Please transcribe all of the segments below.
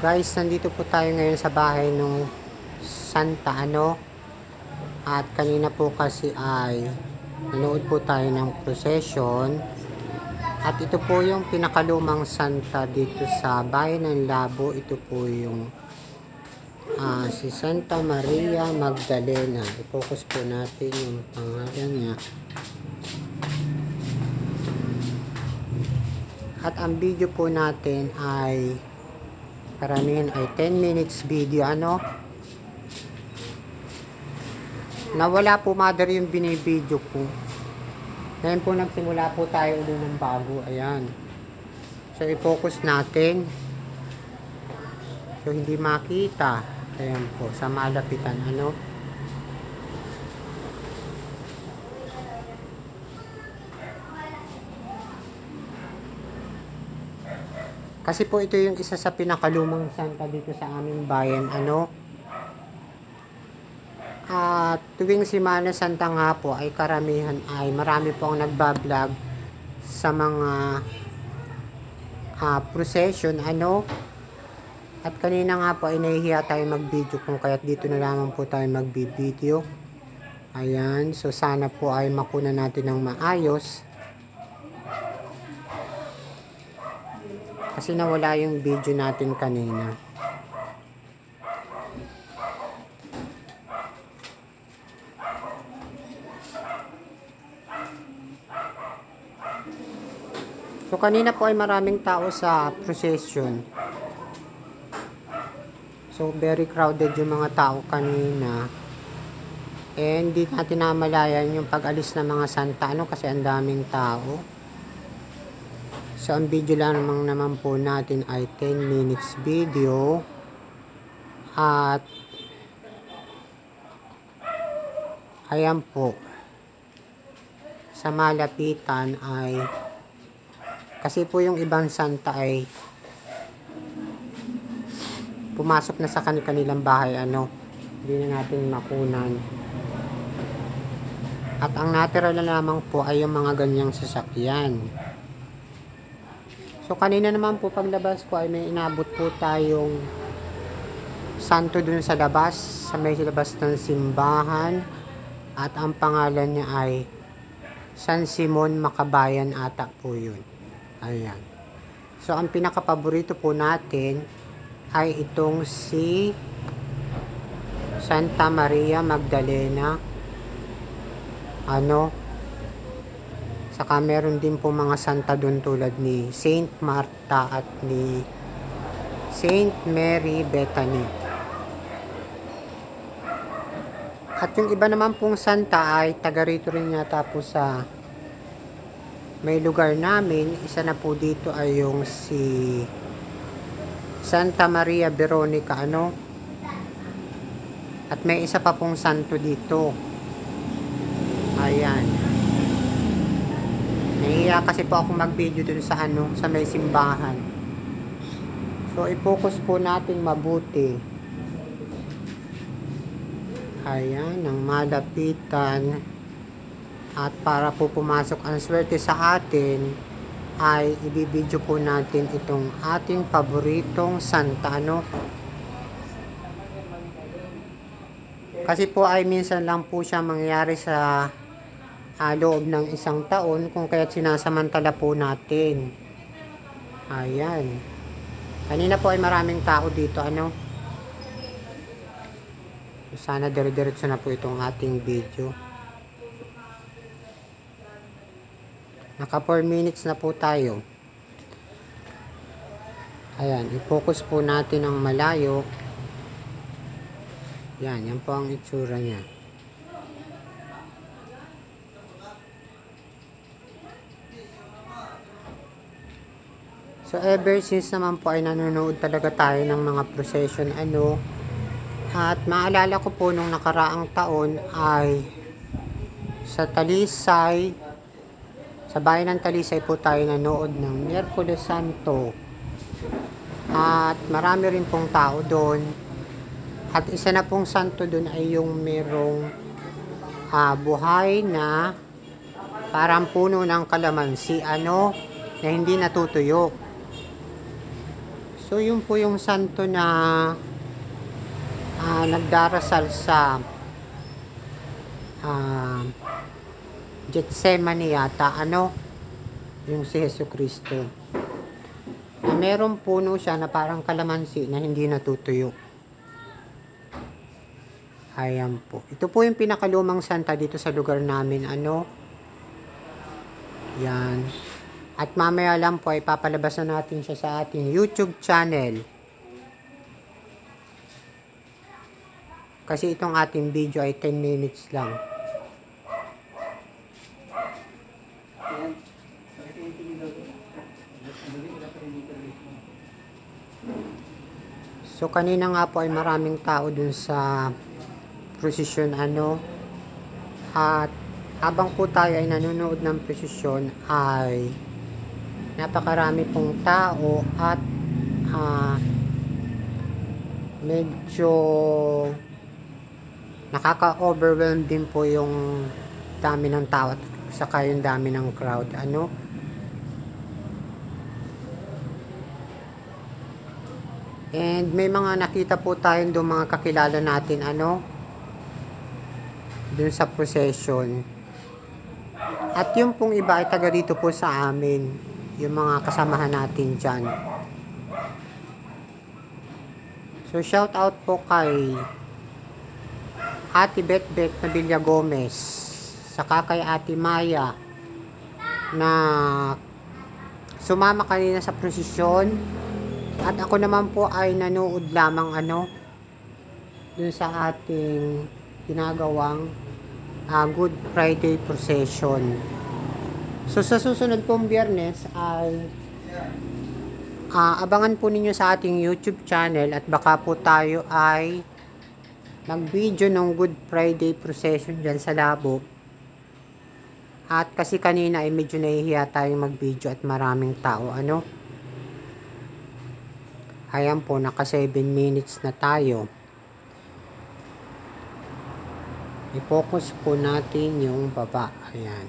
Guys, nandito po tayo ngayon sa bahay ng Santa at kanina po kasi ay nanood po tayo ng procession at ito po yung pinakalumang Santa dito sa bayan ng Labo. Ito po yung si Santa Maria Magdalena. I-focus po natin yung pangalan niya. At ang video po natin ay karamihan ay 10 minutes video. Nawala po mother yung binibideo ko. Ngayon po nagsimula po tayo ulit ng bago. Ayan. So i-focus natin. So hindi makita. Ayan po sa malapitan Kasi po ito yung isa sa pinakalumang Santa dito sa aming bayan tuwing Semana Santa nga po ay karamihan ay marami po ang nagbablog sa mga procession at kanina nga po ay nahihiya tayo mag-video kung kaya't dito na lamang po tayo mag-video. Ayan, so sana po ay makuna natin ng maayos kasi nawala yung video natin kanina. So kanina po ay maraming tao sa procession. So very crowded yung mga tao kanina. And hindi natin namalayan yung pag-alis ng mga Santa kasi ang daming tao. So ang video lang naman po natin ay 10 minutes video. At ayan po. Sa malapitan ay kasi po yung ibang Santa ay pumasok na sa kanilang bahay hindi na natin makunan. At ang natira na lamang po ay yung mga ganyang sasakyan. So kanina naman po paglabas ko ay may inabot po tayong santo dun sa labas, sa may labas ng simbahan, at ang pangalan niya ay San Simon Makabayan ata po yun. Ayan. So ang pinakapaborito po natin ay itong si Santa Maria Magdalena. Saka meron din po mga Santa dun tulad ni Saint Martha at ni Saint Mary Bethany. At yung iba naman pong Santa ay taga rito rin yata po sa may lugar namin. Isa na po dito ay yung si Santa Maria Veronica at may isa pa pong santo dito. Ayan. Nahiya kasi po ako mag-video dun sa sa may simbahan. So i-focus po natin mabuti. Ayan, ang malapitan. At para po pumasok ang swerte sa atin ay ibibidyo po natin itong ating paboritong Santa kasi po ay minsan lang po siya mangyayari sa loob ng isang taon, kung kaya't sinasamantala po natin. Ayan. Kanina po ay maraming tao dito sana dire-diretso na po itong ating video. Naka 4 minutes na po tayo. Ayan, i-focus po natin ang malayo. Yan po ang itsura niya. So ever since naman po ay nanonood talaga tayo ng mga procession at maalala ko po nung nakaraang taon ay sa Talisay, sa bayan ng Talisay po tayo nanood ng Miyerkules Santo. At marami rin pong tao doon. At isa na pong santo doon ay yung merong buhay na parang puno ng kalamansi na hindi natutuyo. So yun po yung santo na nagdarasal sa ah, Getsemani yata, yung si Jesucristo. Na merong puno siya na parang kalamansi na hindi natutuyo. Ayan po. Ito po yung pinakalumang santa dito sa lugar namin, Yan. At mamaya lang po ay papalabas na natin siya sa ating YouTube channel. Kasi itong ating video ay 10 minutes lang. So kanina nga po ay maraming tao dun sa prosesyon, at habang po tayo ay nanonood ng prosesyon ay napakarami pong tao at medyo nakaka-overwhelm din po yung dami ng tao at saka yung dami ng crowd, And may mga nakita po tayong doon mga kakilala natin, doon sa procession. At yung pong iba ay taga dito po sa amin, yung mga kasamahan natin dyan. So shout out po kay Ate Betbet Nabilia Gomez, saka kay Ate Maya na sumama kanina sa prosesyon. At ako naman po ay nanood lamang dun sa ating ginagawang Good Friday procession. So sa susunod pong Biyernes ay abangan po ninyo sa ating YouTube channel at baka po tayo ay mag-video ng Good Friday procession dyan sa Labo. At kasi kanina ay medyo nahihiya tayong mag-video at maraming tao, Ayan po, naka 7 minutes na tayo. I-focus po natin yung baba. Ayan.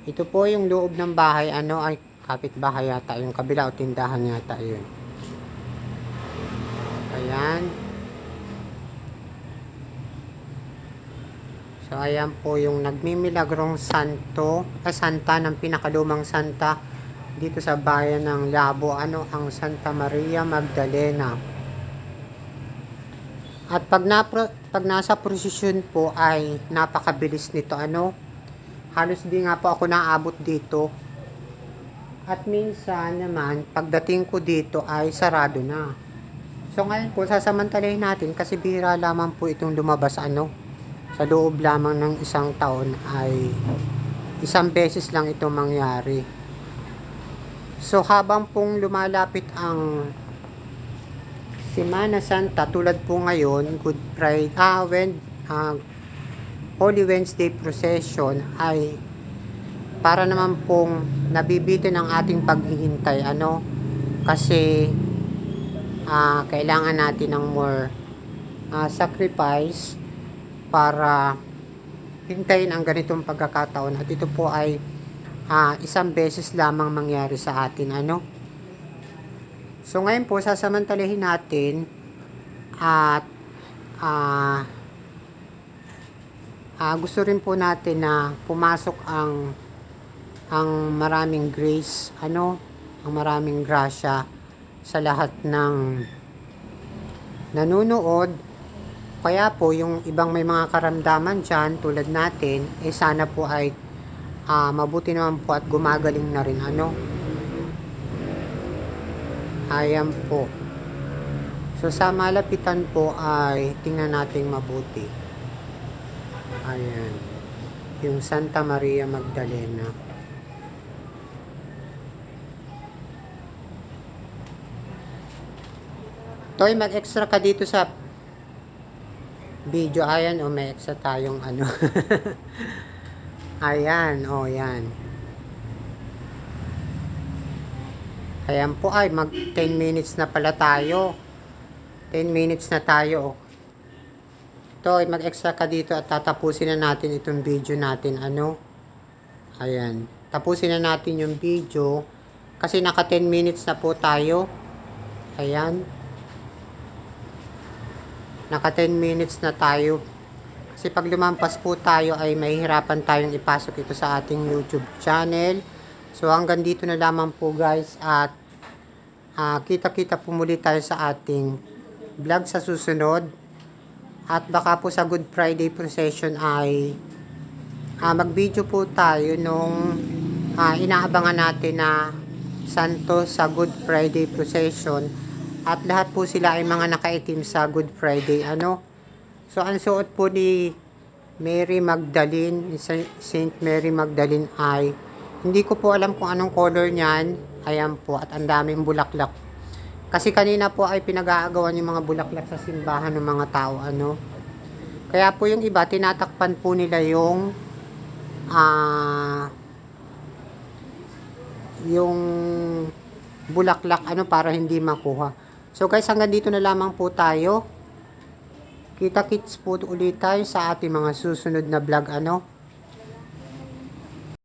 Ito po yung loob ng bahay, ay kapitbahay yata, yung kabila o tindahan yata yun. Ayan. So ayan po yung nagmimilagrong santa ng pinakalumang santa dito sa bayan ng Labo, ang Santa Maria Magdalena. At pag nasa prosesyon po ay napakabilis nito, halos di nga po ako naabot dito. At minsan naman, pagdating ko dito ay sarado na. So ngayon po, sasamantalahin natin kasi bihira lamang po itong lumabas, sa loob lamang ng isang taon ay isang beses lang ito mangyari. So habang pong lumalapit ang Semana Santa, tulad po ngayon, Good Friday, Holy Wednesday procession ay para naman pong nabibitin ang ating paghihintay, kasi kailangan natin ng more sacrifice para hintayin ang ganitong pagkakataon. At ito po ay isang beses lamang mangyari sa atin, So ngayon po, sasamantalahin natin at gusto rin po natin na pumasok ang maraming grace, ang maraming grasya sa lahat ng nanonood. Kaya po yung ibang may mga karamdaman dyan tulad natin, sana po ay mabuti naman po at gumagaling na rin, Ayan po. So sa malapitan po ay tingnan natin mabuti. Ayan, yung Santa Maria Magdalena. Toy, mag-extra ka dito sa video. Ayan, may extra tayong Ayan, yan. Ayan po, ay mag 10 minutes na pala tayo. 10 minutes na tayo. Ito, ay mag-extra ka dito at tatapusin na natin itong video natin. Ano? Ayan. Tapusin na natin yung video. Kasi naka 10 minutes na po tayo. Ayan. Naka 10 minutes na tayo. Kasi pag lumampas po tayo ay mahihirapan tayong ipasok ito sa ating YouTube channel. So hanggang dito na lamang po guys. At kita-kita po muli tayo sa ating vlog sa susunod. At baka po sa Good Friday procession ay mag-video po tayo nung inaabangan natin na santo sa Good Friday procession. At lahat po sila ay mga nakaitim sa Good Friday. Ano? So ang suot po ni Mary Magdalene, Saint Mary Magdalene ay hindi ko po alam kung anong color niyan. Ayan po, at ang daming bulaklak. Kasi kanina po ay pinag-aagawan yung mga bulaklak sa simbahan ng mga tao, ano. Kaya po yung iba, tinatakpan po nila yung bulaklak, ano, para hindi makuha. So guys, hanggang dito na lamang po tayo. Kita-kits po ulit tayo sa ating mga susunod na vlog, ano.